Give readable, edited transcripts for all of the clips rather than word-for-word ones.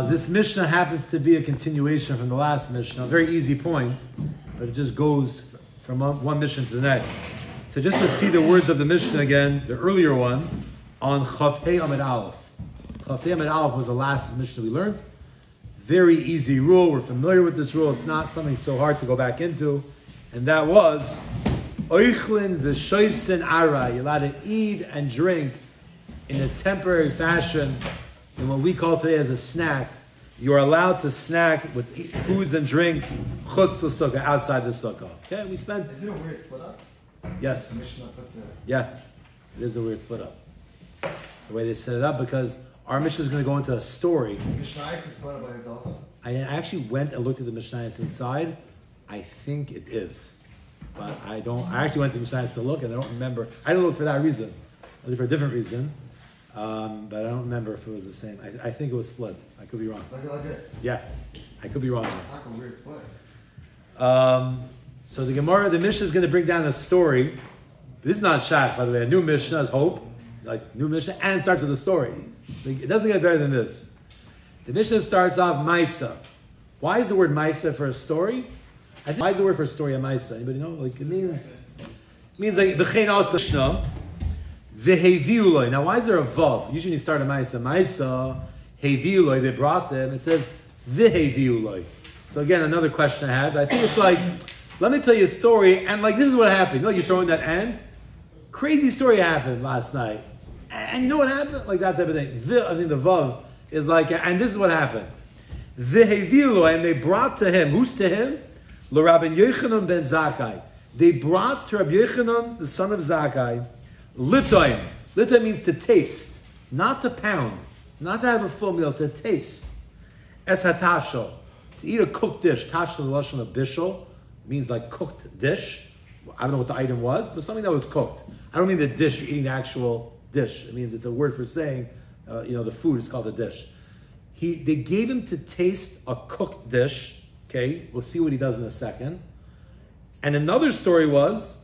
This Mishnah happens to be a continuation from the last Mishnah, a very easy point, but it just goes from one Mishnah to the next. So just to see the words of the Mishnah again, the earlier one, on Chavhei Amid Aleph. Chavhei Amid Aleph was the last Mishnah we learned. Very easy rule, we're familiar with this rule, it's not something so hard to go back into, and that was, Oichlin v'shoysin ara, you're allowed to eat and drink in a temporary fashion, in what we call today as a snack. You are allowed to snack with foods and drinks chutz l'sukkah, outside the sukkah. Okay, we spent... Is it a weird split up? Yes. The Mishnah puts it. Yeah, it is a weird split up. The way they set it up, because our Mishnah is going to go into a story. Mishnah is split up like this also? I actually went and looked at the Mishnah inside. I think it is. But I actually went to Mishnah to look, and I don't remember. I didn't look for that reason. I looked for a different reason. But I don't remember if it was the same. I think it was split. I could be wrong. Like this? Yeah, I could be wrong. How come weird split? So the Mishnah is going to bring down a story. This is not Shach, by the way. A new Mishnah is hope, like new Mishnah, and starts with a story. So it doesn't get better than this. The Mishnah starts off Maisa. Why is the word Maisa for a story? Why is the word for a story a Maisa? Anybody know? Like it means like v'chein also Mishnah. V'heviuloi. Now, why is there a vav? Usually, you start a Maisa. Maisa heviuloi. They brought them. It says v'heviuloi. So again, another question I had. I think it's like, let me tell you a story, and like this is what happened. You know, you throw in that and crazy story happened last night, and you know what happened? Like that type of thing. I think the vav is like, and this is what happened. V'heviuloi, and they brought to him. Who's to him? L'Rabbi Yochanan ben Zakkai. They brought to Rabbi Yochanan, the son of Zakkai, Litoim. Litoim means to taste, not to pound, not to have a full meal, to taste. Es hatasho, to eat a cooked dish. Tasho, the lashon of bishul, means like cooked dish. I don't know what the item was, but something that was cooked. I don't mean the dish, you're eating the actual dish. It means it's a word for saying, the food is called a dish. They gave him to taste a cooked dish. Okay, we'll see what he does in a second. And another story was,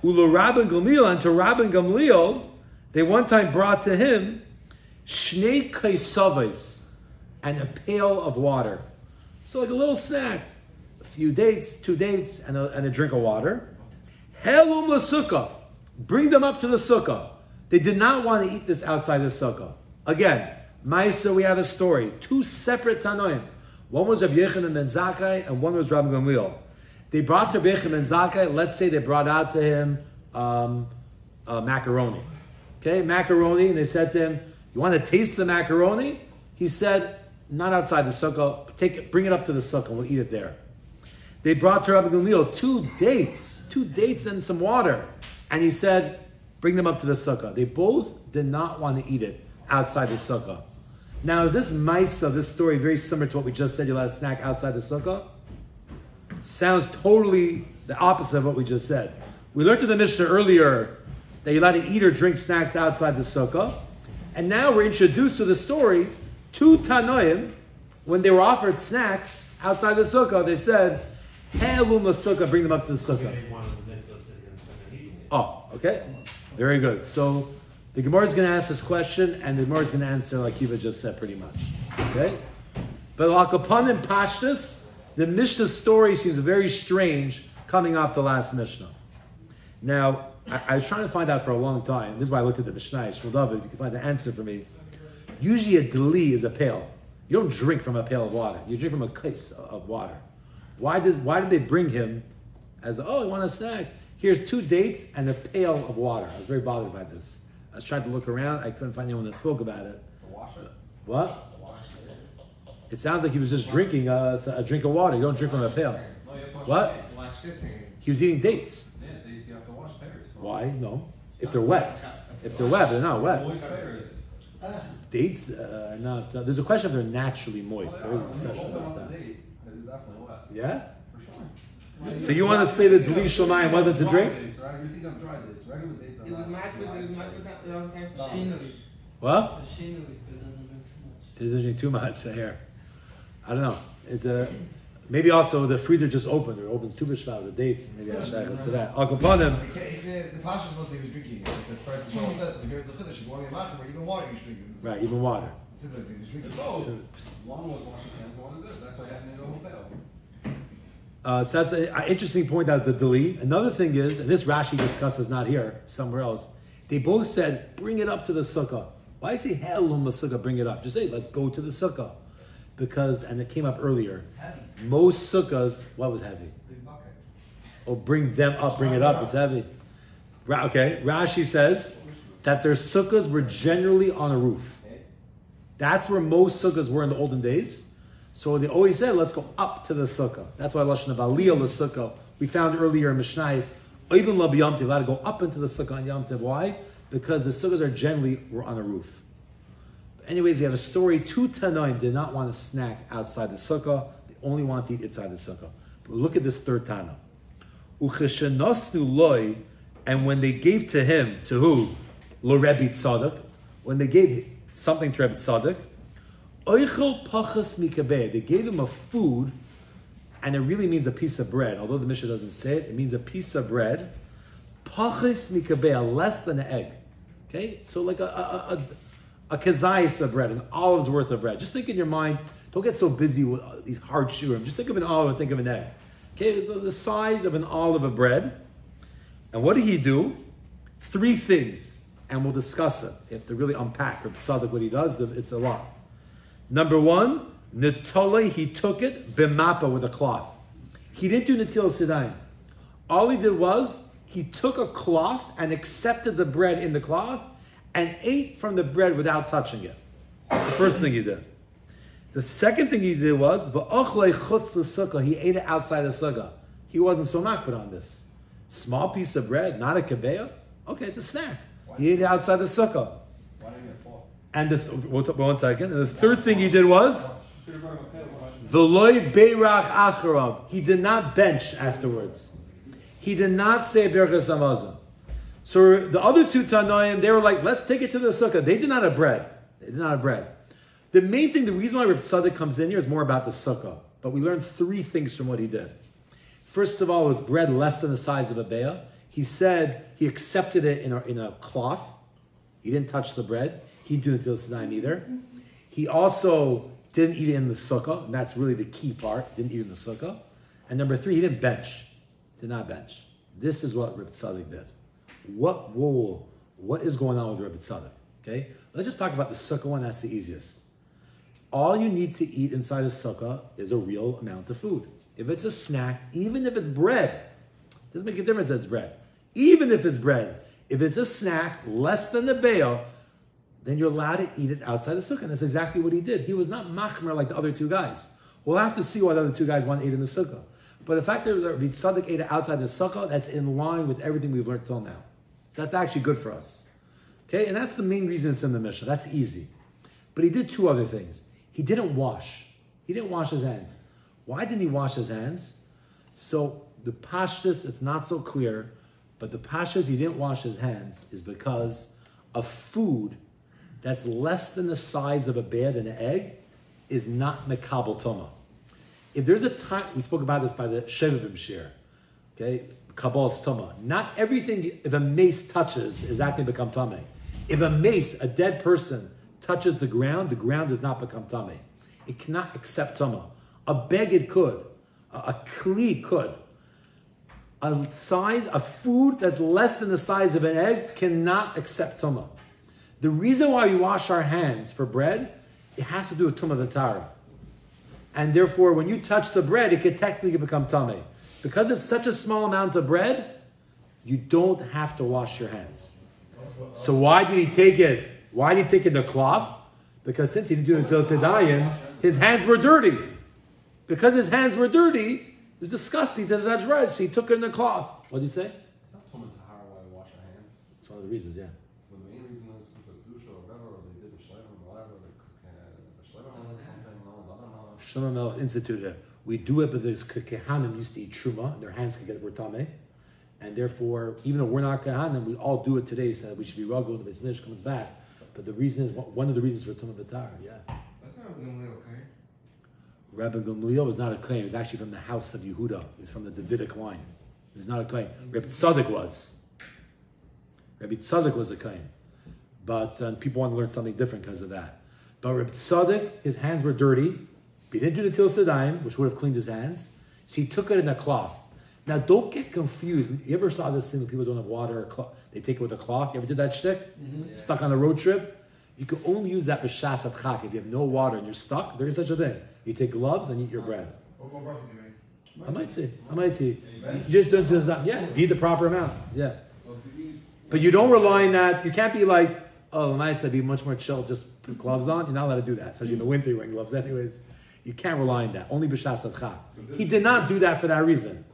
Ulu Rabban Gamliel, and to Rabban Gamliel, they one time brought to him Shnei Kaisavos, and a pail of water. So like a little snack, a few dates, 2 dates, and a drink of water. Helum l'sukkah, bring them up to the sukkah. They did not want to eat this outside the sukkah. Again, Maisa, we have a story. 2 separate Tanoim. One was Rabbi Yochanan ben Zakkai, and one was Rabbi Gamliel. They brought to Rabbi Yochanan ben Zakkai, let's say they brought out to him macaroni. Okay, macaroni, and they said to him, you want to taste the macaroni? He said, not outside the sukkah, bring it up to the sukkah, we'll eat it there. They brought to Rabbi Gamliel 2 dates and some water. And he said, bring them up to the sukkah. They both did not want to eat it outside the sukkah. Now, is this Maisa, this story, very similar to what we just said, you're allowed to snack outside the sukkah? Sounds totally the opposite of what we just said. We learned in the Mishnah earlier that you're allowed to eat or drink snacks outside the sukkah. And now we're introduced to the story, 2 Tanoim, when they were offered snacks outside the sukkah, they said, Helum l'sukkah, bring them up to the sukkah. Oh, okay. Very good. So the Gemara is going to ask this question, and the Gemara is going to answer like Kiva just said pretty much. Okay? But Lakapon and Pashtus, the Mishnah story seems very strange coming off the last Mishnah. Now, I was trying to find out for a long time. This is why I looked at the Mishnah. Shmuel David, if you can find the answer for me. Usually a deli is a pail. You don't drink from a pail of water. You drink from a case of water. Why did they bring him as, you want a snack? Here's 2 dates and a pail of water. I was very bothered by this. I was trying to look around. I couldn't find anyone that spoke about it. What? It sounds like he was just drinking a drink of water. You don't drink from a pail. What? He was eating dates. Yeah, dates you have to wash pears. Why? No. If they're wet. If they're wet, they're not wet. Moist pears. Dates are not... there's a question if they're naturally moist. There is a discussion about that. It is definitely wet. Yeah? For sure. So you want to say that Deli Shomayim wasn't to drink? Dates, right? You think of dry dates. Regular dates are It was matched with machinery. What? Machinery, so it doesn't drink too much. It doesn't drink too much, I hear. I don't know. Maybe also the freezer just opened, or opens Tu B'Shvat, the dates. Maybe that's shaykhs to that. Al Kapanim. The Pasha was he was drinking it. Because first the Shalom says, so here's the Chiddush, he's warming a machim, or even water you should drink it. Right, even water. It says that he was drinking So, it. one was washing hands, one did. That's why I had to know about. So that's an interesting point out of the Dali. Another thing is, and this Rashi discusses not here, somewhere else, they both said, bring it up to the sukkah. Why is he Helum the sukkah, bring it up? Just say, let's go to the sukkah. Because, and it came up earlier, most sukkahs, what was heavy? Big bucket. Oh, bring them up, bring it up, it's heavy. Okay, Rashi says that their sukkahs were generally on a roof. That's where most sukkahs were in the olden days. So they always said, let's go up to the sukkah. That's why Lashon of Aliyah the sukkah. We found earlier in Mishnayos, even Labi Yom Tov, to go up into the sukkah on Yom Tov. Why? Because the sukkahs are generally were on a roof. But anyways, we have a story. Two Tanoim did not want to snack outside the sukkah. They only wanted to eat inside the sukkah. But look at this third Tana. Ucheshenosnu loy, and when they gave to him, to who? Lo Rebbe Tzadok. When they gave something to Rebbe Tzadok, Oichel pachas mikabeh. They gave him a food, and it really means a piece of bread. Although the Mishnah doesn't say it, it means a piece of bread. Pachas mikabeh, less than an egg. Okay, so like a kazayas of bread, an olive's worth of bread. Just think in your mind. Don't get so busy with these hard shurim. Just think of an olive and think of an egg. Okay, the size of an olive of bread. And what did he do? Three things, and we'll discuss it. You have to really unpack or tzaddik what he does. It's a lot. Number one, Netole, he took it, bimapa, with a cloth. He didn't do Netil Sidayim. All he did was, he took a cloth and accepted the bread in the cloth and ate from the bread without touching it. That's the first thing he did. The second thing he did was, V'ochlei chutz l'sukkah, he ate it outside the sukkah. He wasn't so makbid on this. Small piece of bread, not a kabeya. Okay, it's a snack. He ate it outside the sukkah. Why didn't you get Paul? And one second. And the third thing he did was, V'loi beirach acharav. He did not bench afterwards. He did not say Berachas Hamazon. So the other two Tanoim, they were like, let's take it to the sukkah. They did not have bread. They did not have bread. The main thing, the reason why Reb Tzadok comes in here is more about the sukkah. But we learned three things from what he did. First of all, it was bread less than the size of a beah. He said he accepted it in a cloth. He didn't touch the bread. He didn't do Netilas Yadayim either. He also didn't eat it in the sukkah, and that's really the key part. Didn't eat it in the sukkah. And number three, he didn't bench. Did not bench. This is what Reb Tzadok did. What is going on with Reb Tzadok? Okay, let's just talk about the sukkah one. That's the easiest. All you need to eat inside a sukkah is a real amount of food. If it's a snack, even if it's bread, doesn't make a difference that it's bread. Even if it's bread, if it's a snack less than the bail, then you're allowed to eat it outside the sukkah. And that's exactly what he did. He was not machmer like the other two guys. We'll have to see what the other two guys want to eat in the sukkah. But the fact that Rabbi Tzadok ate it outside the sukkah, that's in line with everything we've learned till now. So that's actually good for us. Okay, and that's the main reason it's in the Mishnah. That's easy. But he did two other things. He didn't wash. He didn't wash his hands. Why didn't he wash his hands? So the pashtus, it's not so clear, but the pashtus he didn't wash his hands is because of food that's less than the size of a bed and an egg is not mekabel toma. If there's a time, we spoke about this by the Shevivim shir, okay, Kabbal's toma. Not everything, if a mace touches, is that going to become tame. If a mace, a dead person, touches the ground does not become tame. It cannot accept tama. A beged could, a kli could. A size, a food that's less than the size of an egg cannot accept tuma. The reason why we wash our hands for bread, it has to do with tuma v'tara. And therefore, when you touch the bread, it can technically become tame. Because it's such a small amount of bread, you don't have to wash your hands. So why did he take it? Why did he take it in the cloth? Because since he didn't do it until Sedayin, his hands were dirty. Because his hands were dirty, it was disgusting to touch bread, so he took it in the cloth. What do you say? It's not Tumah Tahara why we wash our hands. It's one of the reasons, yeah. The main reason is because of Dusha or whatever, or they did a Shleim or whatever, they cook a Shleim or something, no. Shlomo Melech instituted it. We do it because Kehanim used to eat Truma, and their hands could get Bertame. And therefore, even though we're not Kehanim, we all do it today, so that we should be Ragul, the Beis comes back. But the reason is, one of the reasons for Tumah B'Tar, yeah. That's not normally okay. Rabbi Gamliel was not a kohen. He was actually from the house of Yehuda. He was from the Davidic line. He was not a kohen. Rabbi Tzadok was. Rabbi Tzadok was a kohen. But people want to learn something different because of that. But Rabbi Tzadok, his hands were dirty. He didn't do the Til Sedayim, which would have cleaned his hands. So he took it in a cloth. Now, don't get confused. You ever saw this thing when people don't have water or cloth? They take it with a cloth. You ever did that shtick? Mm-hmm. Stuck on a road trip? You can only use that b'shas of chak. If you have no water and you're stuck, there is such a thing. You take gloves and eat your bread. What bracha do you make? I might see. You just don't do that. Yeah, eat the proper amount. Yeah. But you don't rely on that. You can't be like, oh, nice, I'd be much more chill, just put gloves on. You're not allowed to do that, especially in the winter, you're wearing gloves anyways. You can't rely on that. Only b'shas of chak. He did not do that for that reason.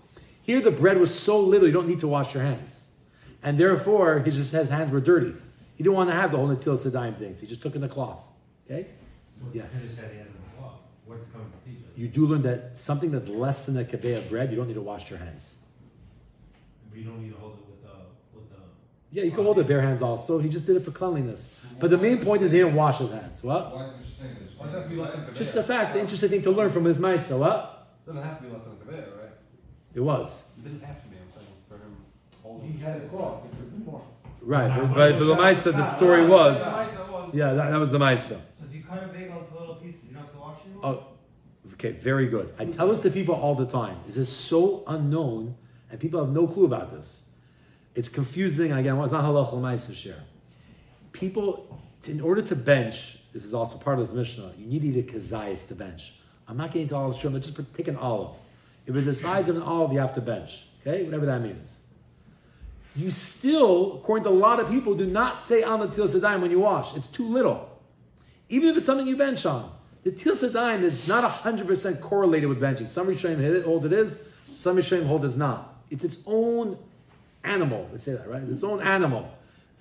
Here the bread was so little, you don't need to wash your hands. And therefore, his hands were dirty. He didn't want to have the whole Natil Sedayim things. He just took in the cloth. Okay? So Yeah. finish at the end of the cloth. What's coming to teach us? You do learn that something that's less than a kaveh of bread, you don't need to wash your hands. But you don't need to hold it with the. Yeah, you can hold it bare hands also. He just did it for cleanliness. But the main point is he didn't wash his hands. What? Why is it just saying this? Why does that have to be less than Just the fact, the interesting thing to learn from his Maisa. What? It doesn't have to be less than a kaveh, right? It was. It didn't have to be, I'm saying, for him holding. He had a cloth, it could be more. Right, but the Maisa, the story was. Yeah, that was the Maisa. So if you cut a bagel into little pieces, you don't have to wash it Oh, anymore? okay, very good. I tell this to people all the time. This is so unknown, and people have no clue about this. It's confusing. Again, it's not halach l'maisa share. People, in order to bench, this is also part of this Mishnah, you need to eat a kazayis to bench. I'm not getting into all this term, but just take an olive. If it decides on an olive, you have to bench. Okay? Whatever that means. You still, according to a lot of people, do not say on the Til Sedayim when you wash. It's too little. Even if it's something you bench on. The Til Sedayim is not 100% correlated with benching. Some Rishonim hold it is, some Rishonim hold it's not. It's its own animal. They say that, right? It's its own animal.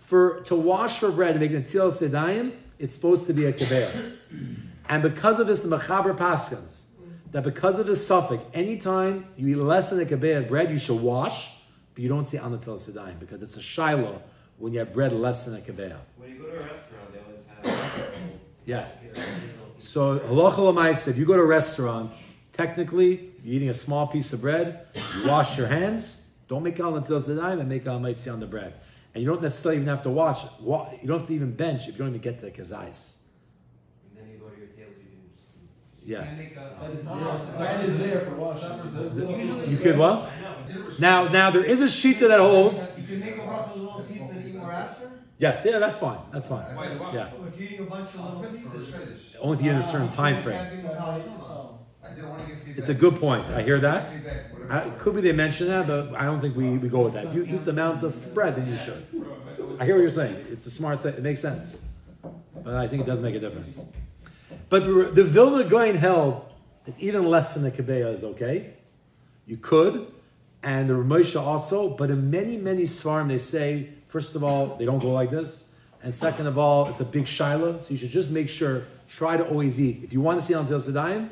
To wash for bread and make it Til Sedayim, it's supposed to be a keber. And because of this, the Mechaber Paskins, that because of this suffix, anytime you eat less than a keber of bread, you should wash, but you don't say on the Til Sedayim, because it's a shiloh when you have bread less than a keber. When you go to a restaurant, they always have. Yeah. So halacha l'maisa, if you go to a restaurant, technically you're eating a small piece of bread, you wash your hands, don't make al Til Sedayim and make al maitzi on the bread. And you don't necessarily even have to wash. You don't have to even bench if you don't even get the kazais. And then you go to your table, you can just. Yeah. Can I make a- Bread is there for washing. Usually You could what? I know. Now there is a sheet that holds. You can make a bracha little piece and eat more after? Yes, yeah, that's fine. That's fine. Yeah. Or if you're eating a bunch of little pieces. Only if you're in a certain time frame. I didn't want to give feedback. It's a good point. I hear that. Feedback, whatever. It could be they mention that, but I don't think we go with that. If you eat the amount of bread, then you should. I hear what you're saying. It's a smart thing. It makes sense. But I think it does make a difference. But the Vilna Gaon held that even less than the Kebeah is okay. You could. And the Ramosha also. But in many, many Svarim, they say, first of all, they don't go like this. And second of all, it's a big shiloh. So you should just make sure, try to always eat. If you want to see on Til Sedayim,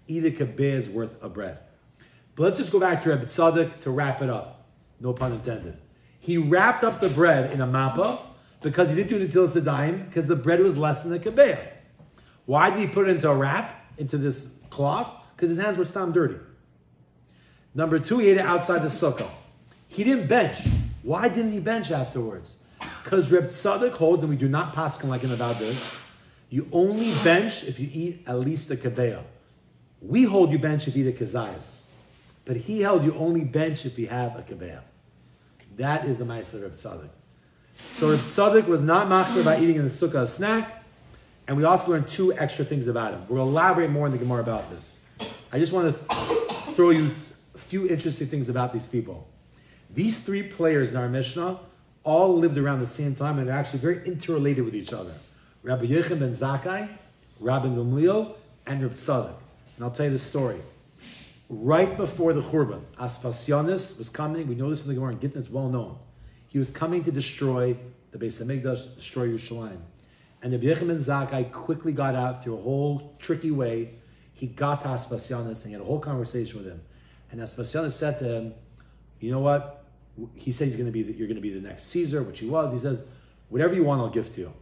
eat a Kebeah's worth of bread. But let's just go back to Rebbe Tzadok to wrap it up. No pun intended. He wrapped up the bread in a mappa because he didn't do the Til Sedayim because the bread was less than the kebeah. Why did he put it into a wrap, into this cloth? Because his hands were stam dirty. Number two, he ate it outside the sukkah. He didn't bench. Why didn't he bench afterwards? Because Rebbe Tzadok holds, and we do not paskin like him about this, you only bench if you eat at least a kebeah. We hold you bench if you eat a kazayas. But he held you only bench if you have a kebeah. That is the Ma'aser of Reb Tzadok. So Reb Tzadok was not machmir by eating in the sukkah a snack, and we also learned two extra things about him. We'll elaborate more in the Gemara about this. I just want to throw you a few interesting things about these people. These three players in our Mishnah all lived around the same time and are actually very interrelated with each other. Rabbi Yechon ben Zakkai, Rabbi Gamliel, and Reb Tzadok. And I'll tell you the story. Right before the Churban, Aspasianis was coming. We know this from the Gemara in Gittin, it's well known. He was coming to destroy the Beis HaMikdash, destroy Yerushalayim. And Rabbi Yechon ben Zakkai quickly got out through a whole tricky way. He got to Aspasianis and he had a whole conversation with him. And Aspasianis said to him, you know what? He said you're going to be the next Caesar, which he was. He says, whatever you want, I'll give to you.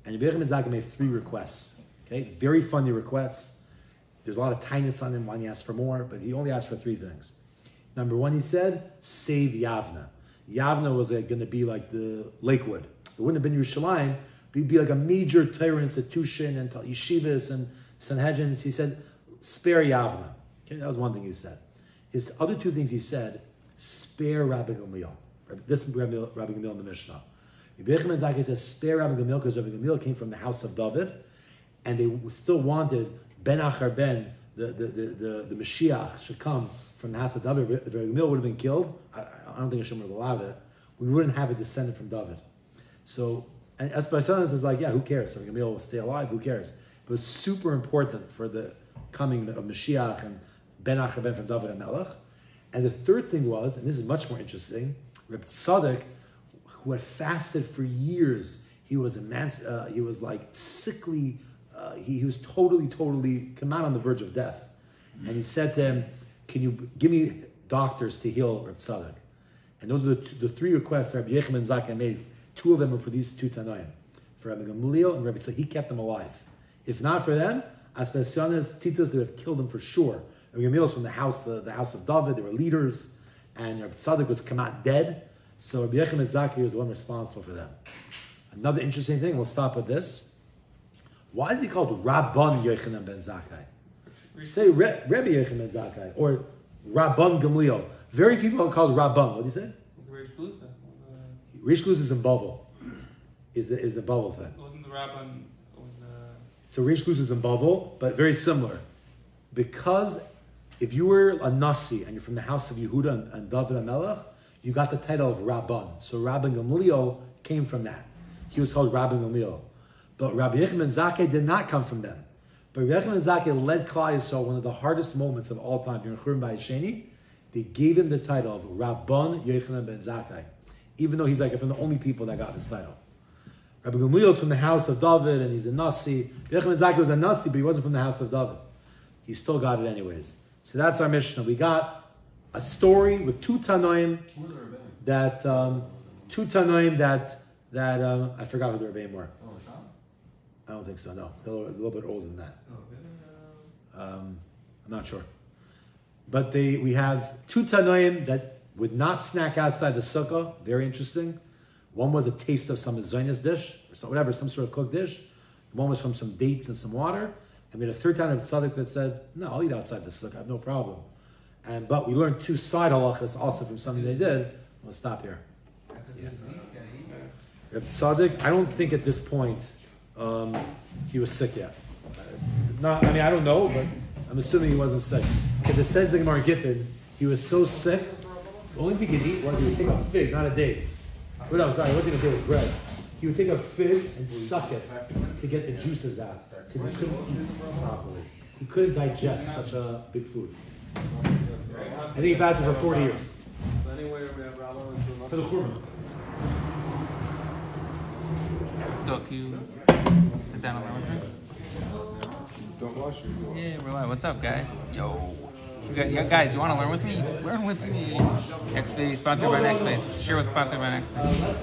And Rabbi Yechon ben Zakkai made three requests. Okay, very funny requests. There's a lot of tightness on him when he asked for more, but he only asked for 3 things. Number 1, he said, save Yavna. Yavna was going to be like the Lakewood. It wouldn't have been Yerushalayim, but it'd be like a major Torah institution and yeshivas and Sanhedrin. He said, spare Yavna. Okay, that was one thing he said. His other 2 things he said, spare Rabbi Gamliel. This is Rabbi Gamliel in the Mishnah. Rabbi Yochanan Zakkai says, spare Rabbi Gamliel because Rabbi Gamliel came from the house of David, and they still wanted Ben Achar Ben, the Mashiach, should come from the house of David. If Rabbi Gamliel would have been killed, I don't think Hashem would have allowed it. We wouldn't have a descendant from David. So, and Esbaisanas is like, yeah, who cares? Rabbi Gamliel will stay alive, who cares? But it's super important for the coming of Mashiach and Ben Achar Ben from David and Melech. And the third thing was, and this is much more interesting, Reb Tzadok, who had fasted for years, he was he was like sickly, he was totally come out on the verge of death. And he said to him, can you give me doctors to heal Reb Tzadok? And those are the 3 requests that Rabbi Yochanan Zakkai made. 2 of them were for these 2 Tanoim, for Rabbi Gamliel and Rabbi Tzadok. He kept them alive. If not for them, Asbesianas, Titus, they would have killed them for sure. Rabbi Gamliel was from the house of David. They were leaders, and Rabbi Tzadok was come out dead. So Rabbi Yochanan Zakkai was the one responsible for them. Another interesting thing, we'll stop with this. Why is he called Rabban Yochanan ben Zakkai? Say Rabbi Yochanan ben Zakkai or Rabban Gamliel. Very few people are called Rabban. What do you say? Rish Luz is in Bavel. Is the Bavel thing. Wasn't the Rabban? Was the So Rish Luz is in Bavel, but very similar. Because if you were a Nasi and you're from the house of Yehuda and David and Melech, you got the title of Rabban. So Rabban Gamliel came from that. He was called Rabban Gamliel. But Rabbi Yochanan Zakkai did not come from them. But Rabbi Yochanan Zakkai led Klal Yisrael one of the hardest moments of all time during Churban Bayis Sheni. They gave him the title of Rabban Yochanan ben Zakkai, even though he's like from the only people that got this title. Rabbi Gamliel is from the house of David and he's a Nasi. Rabbi Yochanan Zakkai was a Nasi, but he wasn't from the house of David. He still got it anyways. So that's our Mishnah. We got a story with 2 Tanoim that I forgot who the Rebbeim were. I don't think so. No, they're a little bit older than that. I'm not sure. But we have 2 Tanoim that would not snack outside the sukkah. Very interesting. One was a taste of some Zionist dish, or some sort of cooked dish. One was from some dates and some water. And we had a 3rd time of tzaddik that said, no, I'll eat outside the sukkah, I have no problem. But we learned 2 side halachas also from something they did. We'll stop here. Reb Tzaddik, I don't think at this point he was sick yet. I don't know, but I'm assuming he wasn't sick. Because it says the Gemara Gittin, he was so sick, the only thing he could eat was he would take a fig, not a date. But no, sorry, it wasn't a date with bread. He would take a fig and suck it to get the juices out. Because he couldn't eat properly. He couldn't digest such a big food. I think he fasted for 40 years. So anyway, we have Rabban For the Churban. Let's go. Can you sit down and learn with me? Don't wash your Yeah, we're live. What's up, guys? Yo. Guys, you want to learn with me? Learn with me. XP, sponsored by Nextbase. Share was sponsored by Nextbase.